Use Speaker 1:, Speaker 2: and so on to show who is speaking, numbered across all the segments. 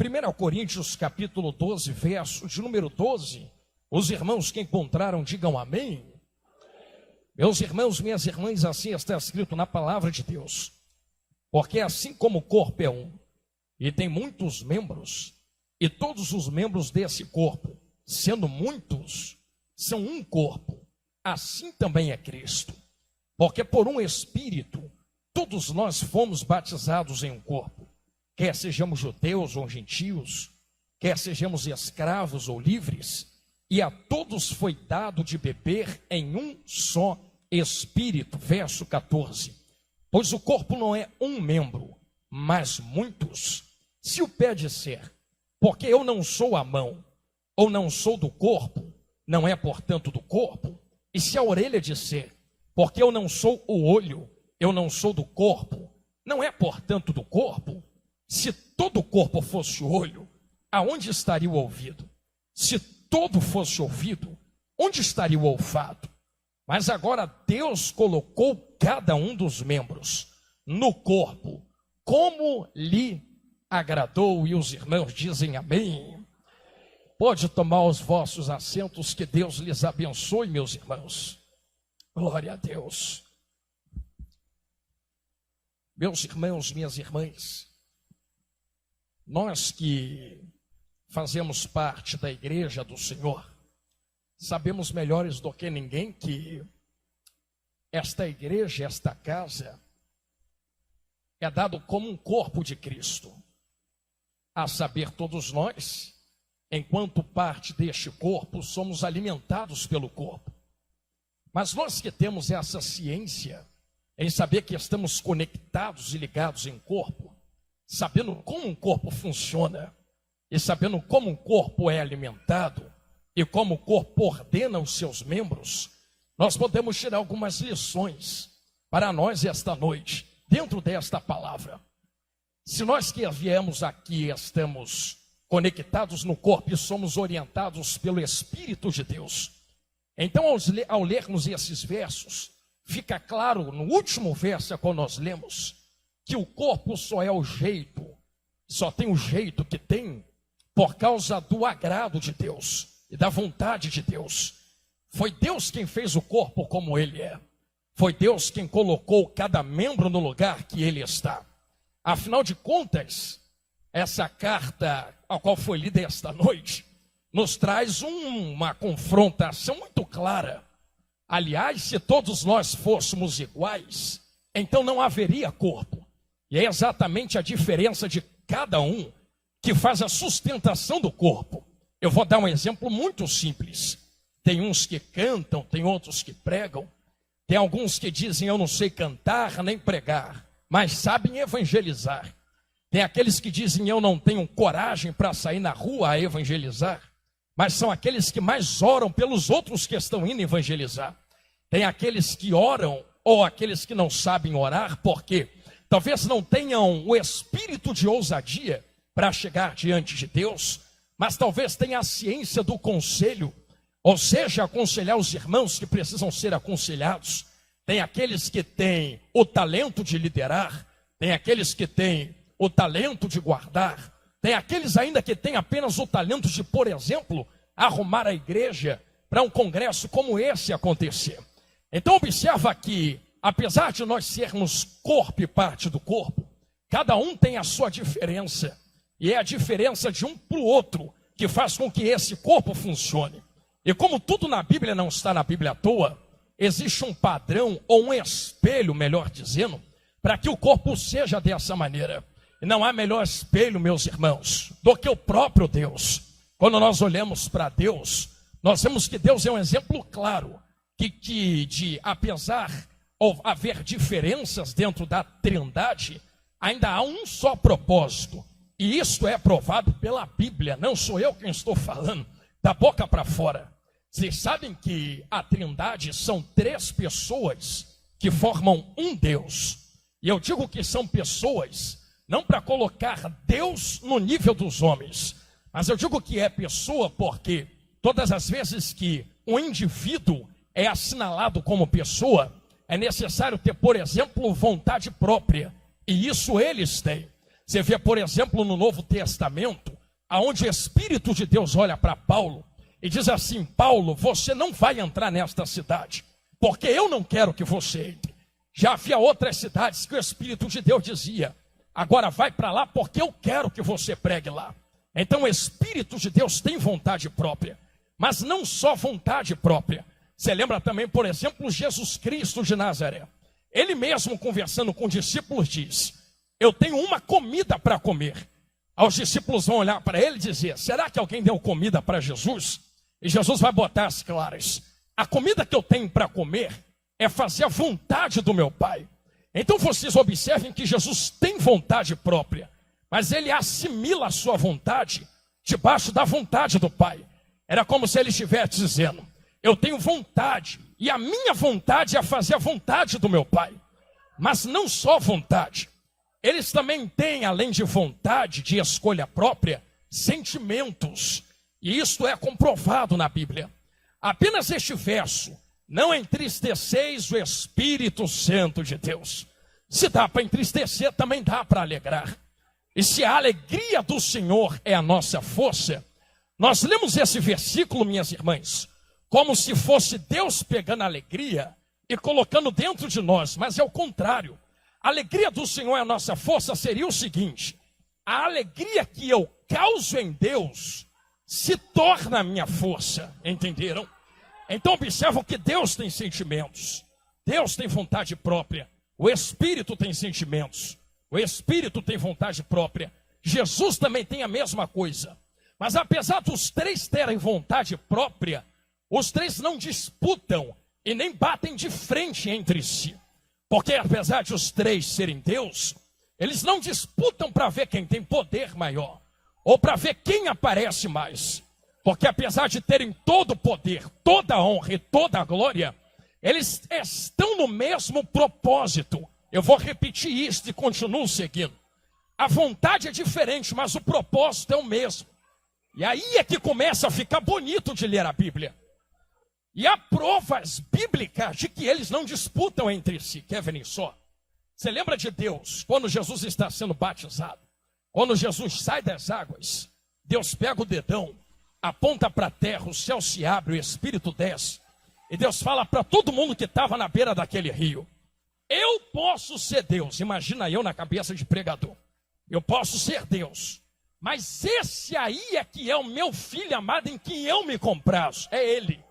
Speaker 1: 1 Coríntios capítulo 12, verso de número 12, os irmãos que encontraram digam amém. Meus irmãos, minhas irmãs, assim está escrito na palavra de Deus. Porque assim como o corpo é um, e tem muitos membros, e todos os membros desse corpo, sendo muitos, são um corpo, assim também é Cristo. Porque por um Espírito, todos nós fomos batizados em um corpo, quer sejamos judeus ou gentios, quer sejamos escravos ou livres, e a todos foi dado de beber em um só Espírito. Verso 14. Pois o corpo não é um membro, mas muitos. Se o pé disser, porque eu não sou a mão, ou não sou do corpo, não é portanto do corpo. E se a orelha disser, porque eu não sou o olho, eu não sou do corpo, não é portanto do corpo. Se todo o corpo fosse o olho, aonde estaria o ouvido? Se todo fosse ouvido, onde estaria o olfato? Mas agora Deus colocou cada um dos membros no corpo, como lhe agradou, e os irmãos dizem amém. Pode tomar os vossos assentos, que Deus lhes abençoe, meus irmãos. Glória a Deus. Meus irmãos, minhas irmãs, nós que fazemos parte da igreja do Senhor, sabemos melhores do que ninguém que esta igreja, esta casa, é dado como um corpo de Cristo. A saber, todos nós, enquanto parte deste corpo, somos alimentados pelo corpo. Mas nós que temos essa ciência, em saber que estamos conectados e ligados em corpo, sabendo como um corpo funciona, e sabendo como um corpo é alimentado, e como o corpo ordena os seus membros, nós podemos tirar algumas lições para nós esta noite, dentro desta palavra. Se nós que viemos aqui estamos conectados no corpo e somos orientados pelo Espírito de Deus, então ao lermos esses versos, fica claro no último verso quando nós lemos, que o corpo só é o jeito, só tem o jeito que tem por causa do agrado de Deus e da vontade de Deus. Foi Deus quem fez o corpo como ele é. Foi Deus quem colocou cada membro no lugar que ele está. Afinal de contas, essa carta a qual foi lida esta noite nos traz uma confrontação muito clara. Aliás, se todos nós fôssemos iguais, então não haveria corpo. E é exatamente a diferença de cada um que faz a sustentação do corpo. Eu vou dar um exemplo muito simples. Tem uns que cantam, tem outros que pregam. Tem alguns que dizem, eu não sei cantar nem pregar, mas sabem evangelizar. Tem aqueles que dizem, eu não tenho coragem para sair na rua a evangelizar, mas são aqueles que mais oram pelos outros que estão indo evangelizar. Tem aqueles que oram, ou aqueles que não sabem orar, porque talvez não tenham o espírito de ousadia para chegar diante de Deus, mas talvez tenha a ciência do conselho, ou seja, aconselhar os irmãos que precisam ser aconselhados. Tem aqueles que têm o talento de liderar, tem aqueles que têm o talento de guardar, tem aqueles ainda que têm apenas o talento de, por exemplo, arrumar a igreja para um congresso como esse acontecer. Então observa que, apesar de nós sermos corpo e parte do corpo, cada um tem a sua diferença. E é a diferença de um para o outro que faz com que esse corpo funcione. E como tudo na Bíblia não está na Bíblia à toa, existe um padrão, ou um espelho, melhor dizendo, para que o corpo seja dessa maneira. E não há melhor espelho, meus irmãos, do que o próprio Deus. Quando nós olhamos para Deus, nós vemos que Deus é um exemplo claro, que apesar de haver diferenças dentro da Trindade, ainda há um só propósito. E isso é provado pela Bíblia, não sou eu quem estou falando, da boca para fora. Vocês sabem que a Trindade são 3 pessoas que formam um Deus. E eu digo que são pessoas, não para colocar Deus no nível dos homens, mas eu digo que é pessoa porque todas as vezes que um indivíduo é assinalado como pessoa, é necessário ter, por exemplo, vontade própria. E isso eles têm. Você vê, por exemplo, no Novo Testamento, aonde o Espírito de Deus olha para Paulo e diz assim: Paulo, você não vai entrar nesta cidade, porque eu não quero que você entre. Já havia outras cidades que o Espírito de Deus dizia: agora vai para lá porque eu quero que você pregue lá. Então o Espírito de Deus tem vontade própria, mas não só vontade própria. Você lembra também, por exemplo, Jesus Cristo de Nazaré. Ele mesmo, conversando com os discípulos, diz: eu tenho uma comida para comer. Os discípulos vão olhar para ele e dizer: será que alguém deu comida para Jesus? E Jesus vai botar as claras: a comida que eu tenho para comer é fazer a vontade do meu Pai. Então vocês observem que Jesus tem vontade própria, mas ele assimila a sua vontade debaixo da vontade do Pai. Era como se ele estivesse dizendo: eu tenho vontade, e a minha vontade é fazer a vontade do meu Pai. Mas não só vontade, eles também têm, além de vontade, de escolha própria, sentimentos. E isto é comprovado na Bíblia. Apenas este verso: não entristeceis o Espírito Santo de Deus. Se dá para entristecer, também dá para alegrar. E se a alegria do Senhor é a nossa força, nós lemos esse versículo, minhas irmãs, como se fosse Deus pegando a alegria e colocando dentro de nós, mas é o contrário. A alegria do Senhor é a nossa força seria o seguinte: a alegria que eu causo em Deus se torna a minha força, entenderam? Então observam que Deus tem sentimentos, Deus tem vontade própria, o Espírito tem sentimentos, o Espírito tem vontade própria, Jesus também tem a mesma coisa. Mas apesar dos três terem vontade própria, os três não disputam e nem batem de frente entre si. Porque apesar de os três serem Deus, eles não disputam para ver quem tem poder maior, ou para ver quem aparece mais. Porque apesar de terem todo o poder, toda a honra e toda a glória, eles estão no mesmo propósito. Eu vou repetir isso e continuo seguindo. A vontade é diferente, mas o propósito é o mesmo. E aí é que começa a ficar bonito de ler a Bíblia. E há provas bíblicas de que eles não disputam entre si. Quer ver só? Você lembra de Deus, quando Jesus está sendo batizado? Quando Jesus sai das águas, Deus pega o dedão, aponta para a terra, o céu se abre, o Espírito desce. E Deus fala para todo mundo que estava na beira daquele rio: eu posso ser Deus. Imagina eu na cabeça de pregador: eu posso ser Deus, mas esse aí é que é o meu filho amado em quem eu me comprazo, é ele.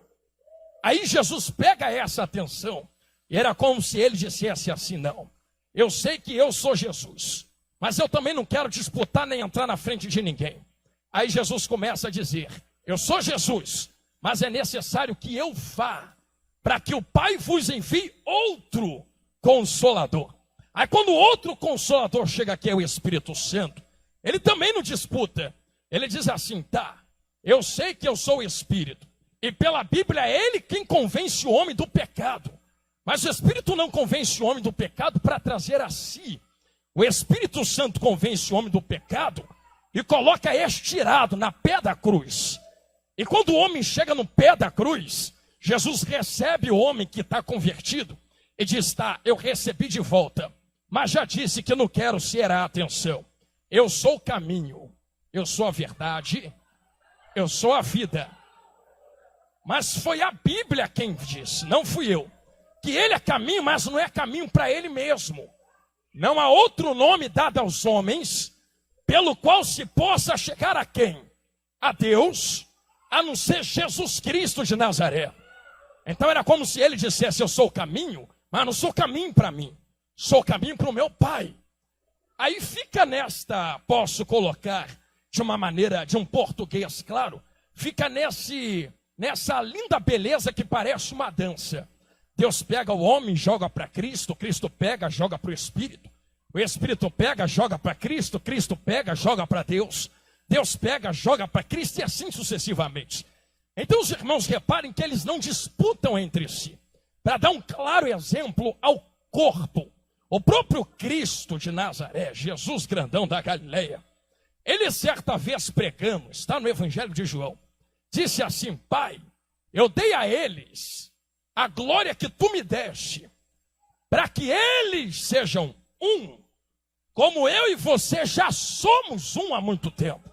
Speaker 1: Aí Jesus pega essa atenção, e era como se ele dissesse assim: não, eu sei que eu sou Jesus, mas eu também não quero disputar nem entrar na frente de ninguém. Aí Jesus começa a dizer: eu sou Jesus, mas é necessário que eu vá, para que o Pai vos envie outro Consolador. Aí quando o outro Consolador chega aqui, é o Espírito Santo, ele também não disputa. Ele diz assim: tá, eu sei que eu sou o Espírito, e pela Bíblia é ele quem convence o homem do pecado. Mas o Espírito não convence o homem do pecado para trazer a si. O Espírito Santo convence o homem do pecado e coloca estirado na pé da cruz. E quando o homem chega no pé da cruz, Jesus recebe o homem que está convertido e diz: tá, eu recebi de volta, mas já disse que não quero ser a atenção. Eu sou o caminho, eu sou a verdade, eu sou a vida. Mas foi a Bíblia quem disse, não fui eu, que ele é caminho, mas não é caminho para ele mesmo. Não há outro nome dado aos homens pelo qual se possa chegar a quem? A Deus, a não ser Jesus Cristo de Nazaré. Então era como se ele dissesse: eu sou o caminho, mas não sou caminho para mim, sou caminho para o meu Pai. Aí fica nesta, posso colocar de uma maneira, de um português claro, fica nessa linda beleza que parece uma dança. Deus pega o homem, joga para Cristo, Cristo pega, joga para o Espírito. O Espírito pega, joga para Cristo, Cristo pega, joga para Deus. Deus pega, joga para Cristo e assim sucessivamente. Então os irmãos reparem que eles não disputam entre si. Para dar um claro exemplo ao corpo, o próprio Cristo de Nazaré, Jesus grandão da Galileia, ele certa vez pregando, está no Evangelho de João, disse assim: Pai, eu dei a eles a glória que tu me deste, para que eles sejam um, como eu e você já somos um há muito tempo.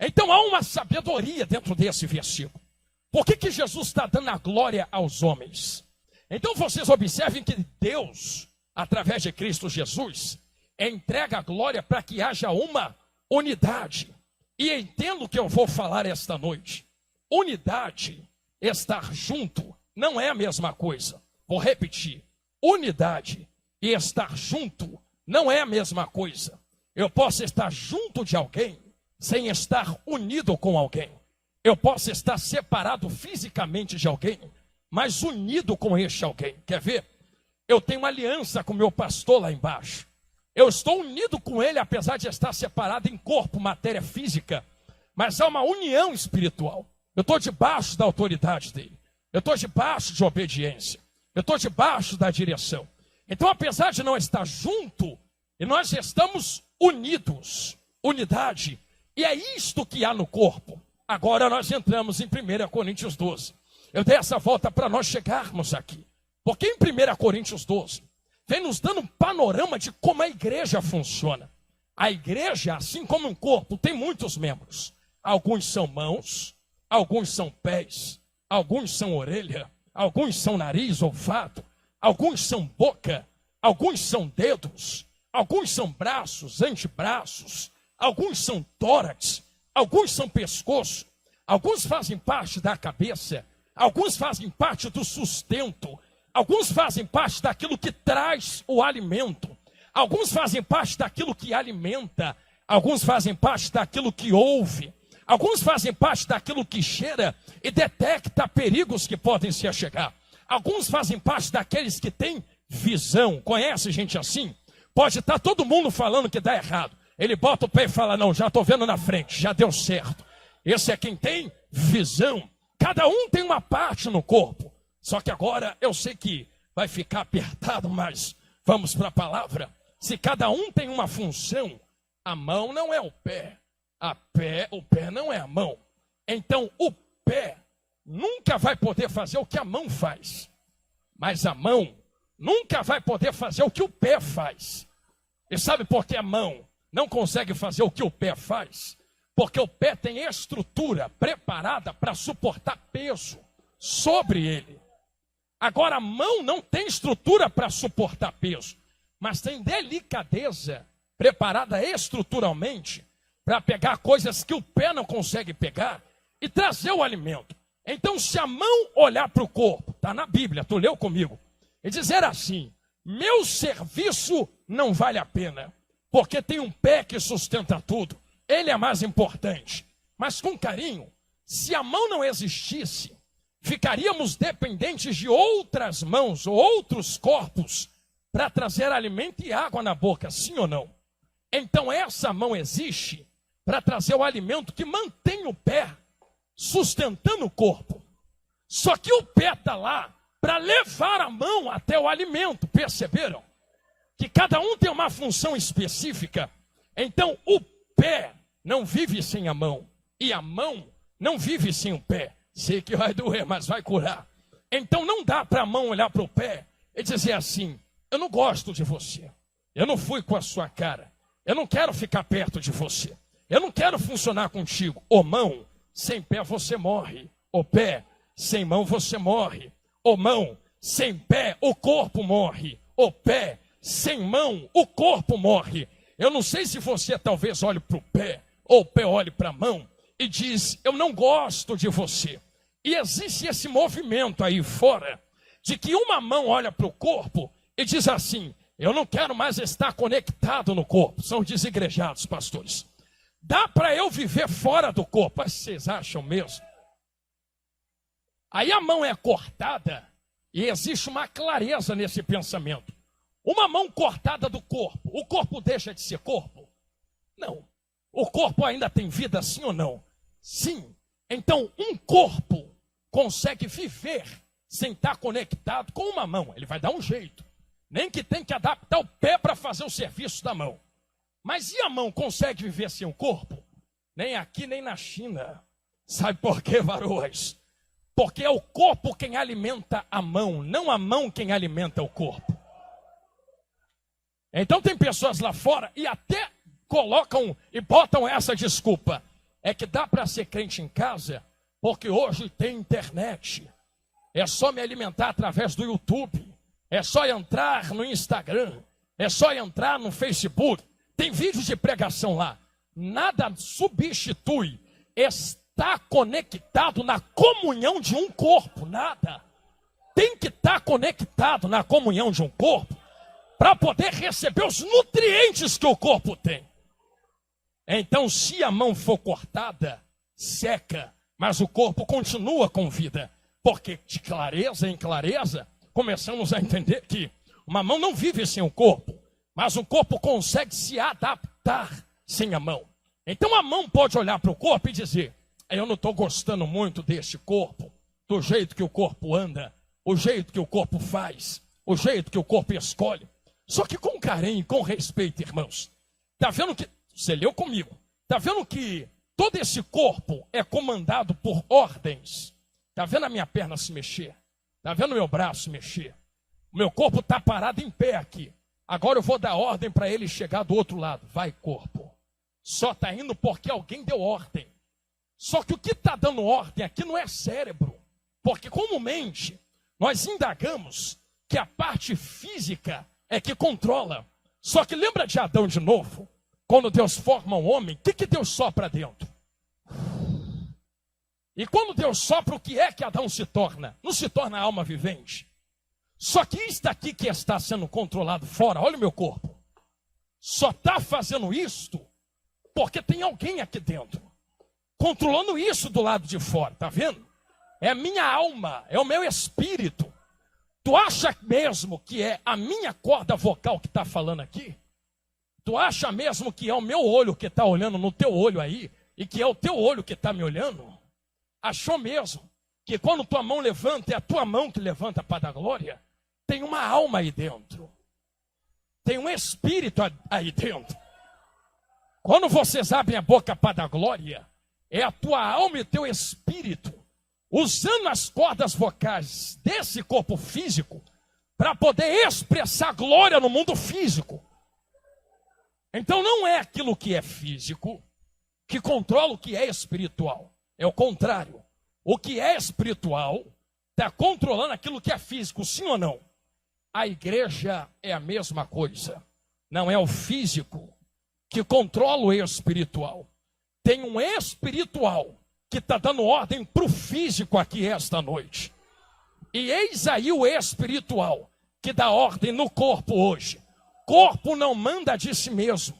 Speaker 1: Então há uma sabedoria dentro desse versículo. Por que Jesus está dando a glória aos homens? Então vocês observem que Deus, através de Cristo Jesus, entrega a glória para que haja uma unidade. E entendo o que eu vou falar esta noite. Unidade, estar junto, não é a mesma coisa. Vou repetir. Unidade e estar junto não é a mesma coisa. Eu posso estar junto de alguém sem estar unido com alguém. Eu posso estar separado fisicamente de alguém, mas unido com este alguém. Quer ver? Eu tenho uma aliança com o meu pastor lá embaixo. Eu estou unido com ele, apesar de estar separado em corpo, matéria física. Mas há uma união espiritual. Eu estou debaixo da autoridade dele. Eu estou debaixo de obediência. Eu estou debaixo da direção. Então, apesar de não estar junto, e nós estamos unidos. Unidade. E é isto que há no corpo. Agora nós entramos em 1 Coríntios 12. Eu dei essa volta para nós chegarmos aqui. Porque em 1 Coríntios 12, vem nos dando um panorama de como a igreja funciona. A igreja, assim como um corpo, tem muitos membros. Alguns são mãos, alguns são pés, alguns são orelha, alguns são nariz, olfato, alguns são boca, alguns são dedos, alguns são braços, antebraços, alguns são tórax, alguns são pescoço, alguns fazem parte da cabeça, alguns fazem parte do sustento, alguns fazem parte daquilo que traz o alimento, alguns fazem parte daquilo que alimenta, alguns fazem parte daquilo que ouve, alguns fazem parte daquilo que cheira e detecta perigos que podem se achegar. Alguns fazem parte daqueles que têm visão. Conhece gente assim? Pode estar todo mundo falando que dá errado. Ele bota o pé e fala, não, já estou vendo na frente, já deu certo. Esse é quem tem visão. Cada um tem uma parte no corpo. Só que agora eu sei que vai ficar apertado, mas vamos para a palavra. Se cada um tem uma função, a mão não é o pé. O pé não é a mão. Então o pé nunca vai poder fazer o que a mão faz. Mas a mão nunca vai poder fazer o que o pé faz. E sabe por que a mão não consegue fazer o que o pé faz? Porque o pé tem estrutura preparada para suportar peso sobre ele. Agora a mão não tem estrutura para suportar peso, mas tem delicadeza preparada estruturalmente para pegar coisas que o pé não consegue pegar e trazer o alimento. Então, se a mão olhar para o corpo, está na Bíblia, tu leu comigo, e dizer assim, meu serviço não vale a pena, porque tem um pé que sustenta tudo, ele é mais importante. Mas com carinho, se a mão não existisse, ficaríamos dependentes de outras mãos ou outros corpos para trazer alimento e água na boca, sim ou não? Então essa mão existe para trazer o alimento que mantém o pé sustentando o corpo. Só que o pé está lá para levar a mão até o alimento, perceberam? Que cada um tem uma função específica. Então o pé não vive sem a mão e a mão não vive sem o pé. Sei que vai doer, mas vai curar. Então não dá para a mão olhar para o pé e dizer assim, eu não gosto de você, eu não fui com a sua cara, eu não quero ficar perto de você, eu não quero funcionar contigo. Ô mão, sem pé você morre. Ô pé, sem mão você morre. Ô mão, sem pé o corpo morre. Ô pé, sem mão o corpo morre. Eu não sei se você talvez olhe para o pé, ou o pé olhe para a mão e diz, eu não gosto de você. E existe esse movimento aí fora, de que uma mão olha para o corpo e diz assim, eu não quero mais estar conectado no corpo. São desigrejados, pastores. Dá para eu viver fora do corpo? Mas vocês acham mesmo? Aí a mão é cortada e existe uma clareza nesse pensamento. Uma mão cortada do corpo, o corpo deixa de ser corpo? Não. O corpo ainda tem vida, sim ou não? Sim. Então um corpo consegue viver sem estar conectado com uma mão. Ele vai dar um jeito. Nem que tem que adaptar o pé para fazer o serviço da mão. Mas e a mão consegue viver sem o corpo? Nem aqui, nem na China. Sabe por quê, varoas? Porque é o corpo quem alimenta a mão, não a mão quem alimenta o corpo. Então tem pessoas lá fora e até colocam e botam essa desculpa. é que dá para ser crente em casa, porque hoje tem internet. É só me alimentar através do YouTube. É só entrar no Instagram. É só entrar no Facebook. Tem vídeos de pregação lá. Nada substitui estar conectado na comunhão de um corpo. Nada. Tem que estar conectado na comunhão de um corpo para poder receber os nutrientes que o corpo tem. Então, se a mão for cortada, seca, mas o corpo continua com vida. Porque de clareza em clareza, começamos a entender que uma mão não vive sem o corpo, mas o corpo consegue se adaptar sem a mão. Então a mão pode olhar para o corpo e dizer: eu não estou gostando muito deste corpo, do jeito que o corpo anda, o jeito que o corpo faz, o jeito que o corpo escolhe. Só que com carinho, com respeito, irmãos. Está vendo que, você leu comigo, está vendo que todo esse corpo é comandado por ordens. Está vendo a minha perna se mexer? Está vendo o meu braço se mexer? O meu corpo está parado em pé aqui. Agora eu vou dar ordem para ele chegar do outro lado. Vai, corpo. Só está indo porque alguém deu ordem. Só que o que está dando ordem aqui não é cérebro. Porque comumente nós indagamos que a parte física é que controla. Só que lembra de Adão de novo? Quando Deus forma um homem, o que Deus sopra dentro? E quando Deus sopra, o que é que Adão se torna? Não se torna alma vivente. Só que isso daqui que está sendo controlado fora, olha o meu corpo, só está fazendo isto porque tem alguém aqui dentro, controlando isso do lado de fora, tá vendo? É a minha alma, é o meu espírito. Tu acha mesmo que é a minha corda vocal que está falando aqui? Tu acha mesmo que é o meu olho que está olhando no teu olho aí, e que é o teu olho que está me olhando? Achou mesmo que quando tua mão levanta, é a tua mão que levanta para dar glória? Tem uma alma aí dentro. Tem um espírito aí dentro. Quando vocês abrem a boca para dar glória, é a tua alma e teu espírito usando as cordas vocais desse corpo físico para poder expressar glória no mundo físico. Então não é aquilo que é físico que controla o que é espiritual. É o contrário. O que é espiritual está controlando aquilo que é físico, sim ou não? A igreja é a mesma coisa. Não é o físico que controla o espiritual. Tem um espiritual que está dando ordem para o físico aqui esta noite. E eis aí o espiritual que dá ordem no corpo hoje. Corpo não manda de si mesmo.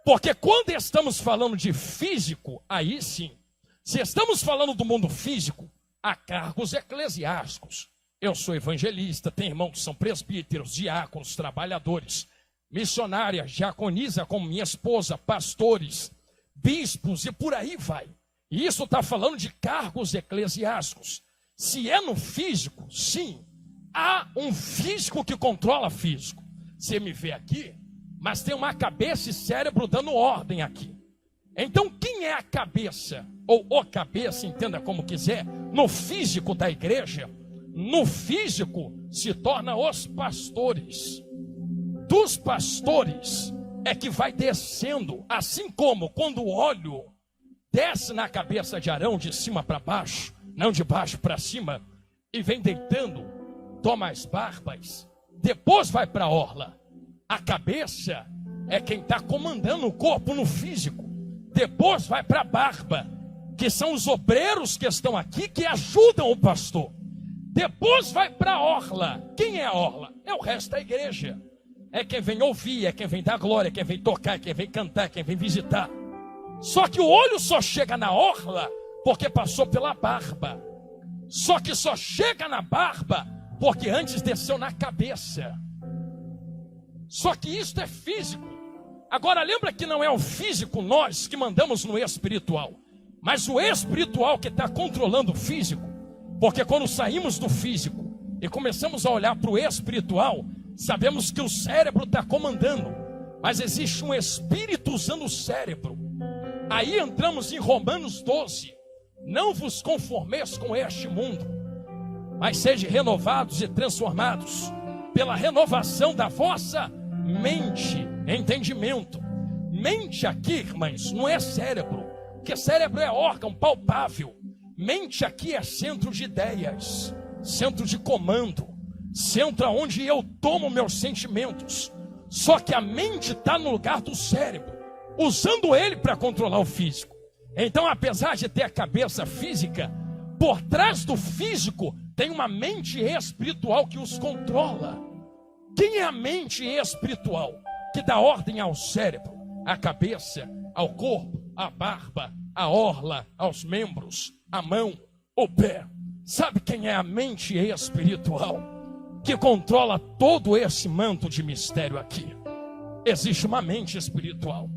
Speaker 1: Porque quando estamos falando de físico, aí sim. Se estamos falando do mundo físico, há cargos eclesiásticos. Eu sou evangelista, tenho irmãos que são presbíteros, diáconos, trabalhadores, missionárias, diaconisa como minha esposa, pastores, bispos e por aí vai. E isso está falando de cargos eclesiásticos. Se é no físico, sim, há um físico que controla físico. Você me vê aqui, mas tem uma cabeça e cérebro dando ordem aqui. Então quem é a cabeça, ou o cabeça, entenda como quiser, no físico da igreja? No físico se torna os pastores. Dos pastores é que vai descendo, assim como quando o óleo desce na cabeça de Arão de cima para baixo, não de baixo para cima, e vem deitando, toma as barbas, depois vai para a orla. A cabeça é quem está comandando o corpo no físico. Depois vai para a barba, que são os obreiros que estão aqui, que ajudam o pastor. Depois vai para a orla. Quem é a orla? É o resto da igreja. É quem vem ouvir, é quem vem dar glória, é quem vem tocar, é quem vem cantar, é quem vem visitar. Só que o olho só chega na orla porque passou pela barba. Só que só chega na barba porque antes desceu na cabeça. Só que isso é físico. Agora lembra que não é o físico nós que mandamos no espiritual, mas o espiritual que está controlando o físico. Porque quando saímos do físico e começamos a olhar para o espiritual, sabemos que o cérebro está comandando, mas existe um espírito usando o cérebro. Aí entramos em Romanos 12. Não vos conformeis com este mundo, mas sede renovados e transformados pela renovação da vossa mente, entendimento. Mente aqui, irmãos, não é cérebro. Porque cérebro é órgão palpável. Mente aqui é centro de ideias, centro de comando, centro onde eu tomo meus sentimentos. Só que a mente está no lugar do cérebro, usando ele para controlar o físico. Então, apesar de ter a cabeça física, por trás do físico tem uma mente espiritual que os controla. Quem é a mente espiritual que dá ordem ao cérebro, à cabeça, ao corpo, à barba, à orla, aos membros, à mão, o pé? Sabe quem é a mente espiritual que controla todo esse manto de mistério aqui? Existe uma mente espiritual.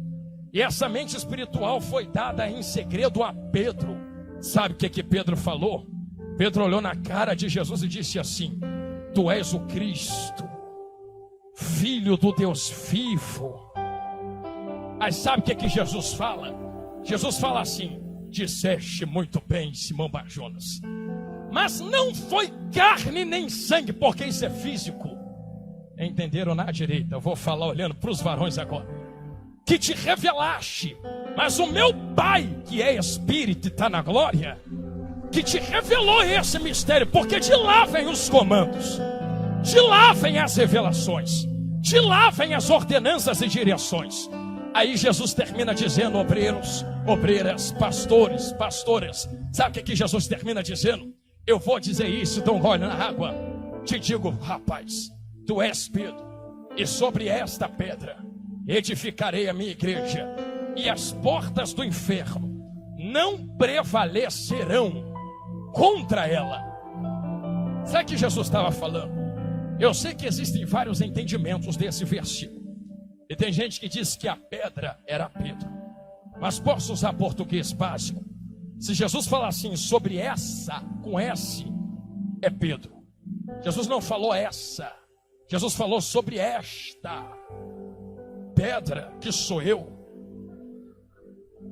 Speaker 1: E essa mente espiritual foi dada em segredo a Pedro. Sabe o que Pedro falou? Pedro olhou na cara de Jesus e disse assim: tu és o Cristo, Filho do Deus vivo. Mas sabe o que Jesus fala? Jesus fala assim: disseste muito bem, Simão Barjonas, mas não foi carne nem sangue, porque isso é físico. Entenderam na direita? Eu vou falar olhando para os varões agora. Que te revelaste, mas o meu Pai, que é Espírito e está na glória, que te revelou esse mistério, porque de lá vem os comandos, de lá vem as revelações, de lá vem as ordenanças e direções. Aí Jesus termina dizendo: obreiros, obreiras, pastores, pastoras. Sabe o que Jesus termina dizendo? Eu vou dizer isso, dá um gole na água. Te digo, rapaz, tu és Pedro, e sobre esta pedra edificarei a minha igreja, e as portas do inferno não prevalecerão contra ela. Sabe o que Jesus estava falando? Eu sei que existem vários entendimentos desse versículo, e tem gente que diz que a pedra era Pedro, mas posso usar português básico. Se Jesus falar assim, sobre essa, com S, é Pedro. Jesus não falou essa, Jesus falou sobre esta pedra, que sou eu.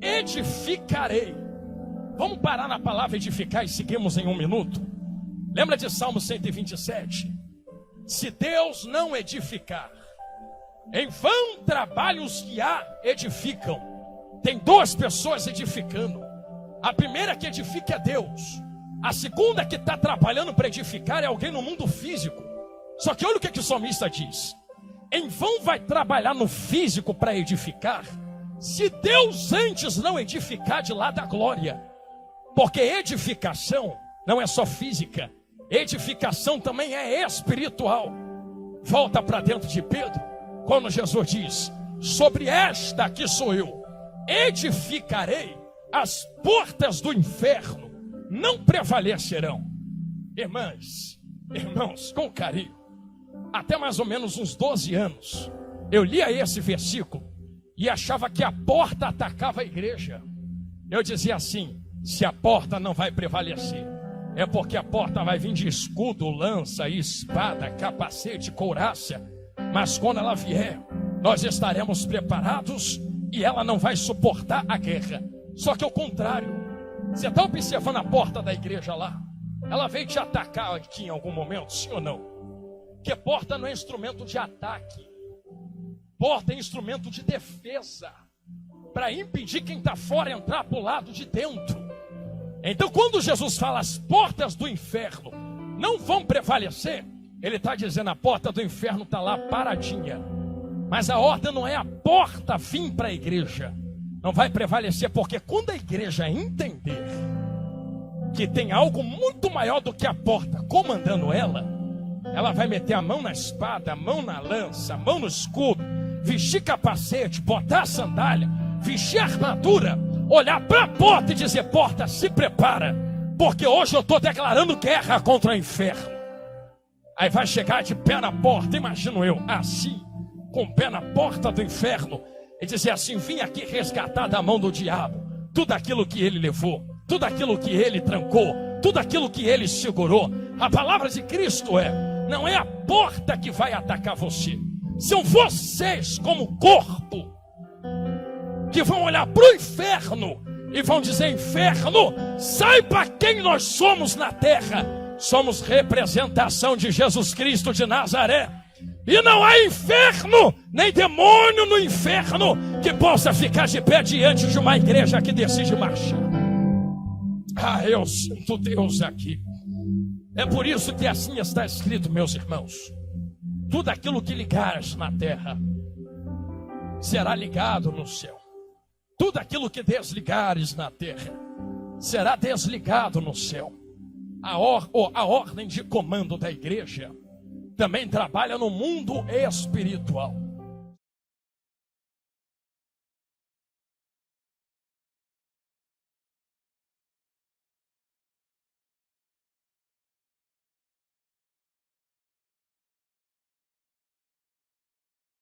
Speaker 1: Edificarei. Vamos parar na palavra edificar e seguimos em um minuto. Lembra de Salmo 127? Se Deus não edificar, em vão trabalham os que a edificam. Tem duas pessoas edificando. A primeira que edifica é Deus. A segunda que está trabalhando para edificar é alguém no mundo físico. Só que olha o que o salmista diz: em vão vai trabalhar no físico para edificar, se Deus antes não edificar de lá da glória. Porque edificação não é só física, edificação também é espiritual. Volta para dentro de Pedro, quando Jesus diz: sobre esta que sou eu, edificarei, as portas do inferno não prevalecerão. Irmãs, irmãos, com carinho, até mais ou menos uns 12 anos, eu lia esse versículo e achava que a porta atacava a igreja. Eu dizia assim: se a porta não vai prevalecer, é porque a porta vai vir de escudo, lança, espada, capacete, couraça. Mas quando ela vier, nós estaremos preparados e ela não vai suportar a guerra. Só que ao contrário, você está observando a porta da igreja lá? Ela veio te atacar aqui em algum momento, sim ou não? Porque porta não é instrumento de ataque, porta é instrumento de defesa, para impedir quem está fora entrar para o lado de dentro. Então quando Jesus fala as portas do inferno não vão prevalecer, ele está dizendo: a porta do inferno está lá paradinha. Mas a ordem não é a porta vir para a igreja, não vai prevalecer, porque quando a igreja entender que tem algo muito maior do que a porta comandando ela, ela vai meter a mão na espada, a mão na lança, a mão no escudo, vestir capacete, botar a sandália, vestir a armadura, olhar para a porta e dizer: porta, se prepara, porque hoje eu estou declarando guerra contra o inferno. Aí vai chegar de pé na porta, imagino eu, assim, com o pé na porta do inferno, e dizer assim: vim aqui resgatar da mão do diabo tudo aquilo que ele levou, tudo aquilo que ele trancou, tudo aquilo que ele segurou. A palavra de Cristo não é a porta que vai atacar você, são vocês como corpo que vão olhar para o inferno e vão dizer: inferno, saiba quem nós somos na terra. Somos representação de Jesus Cristo de Nazaré. E não há inferno, nem demônio no inferno que possa ficar de pé diante de uma igreja que decide marchar. Ah, eu sinto Deus aqui. É por isso que assim está escrito, meus irmãos: tudo aquilo que ligares na terra será ligado no céu. Tudo aquilo que desligares na terra será desligado no céu. A ordem de comando da igreja também trabalha no mundo espiritual.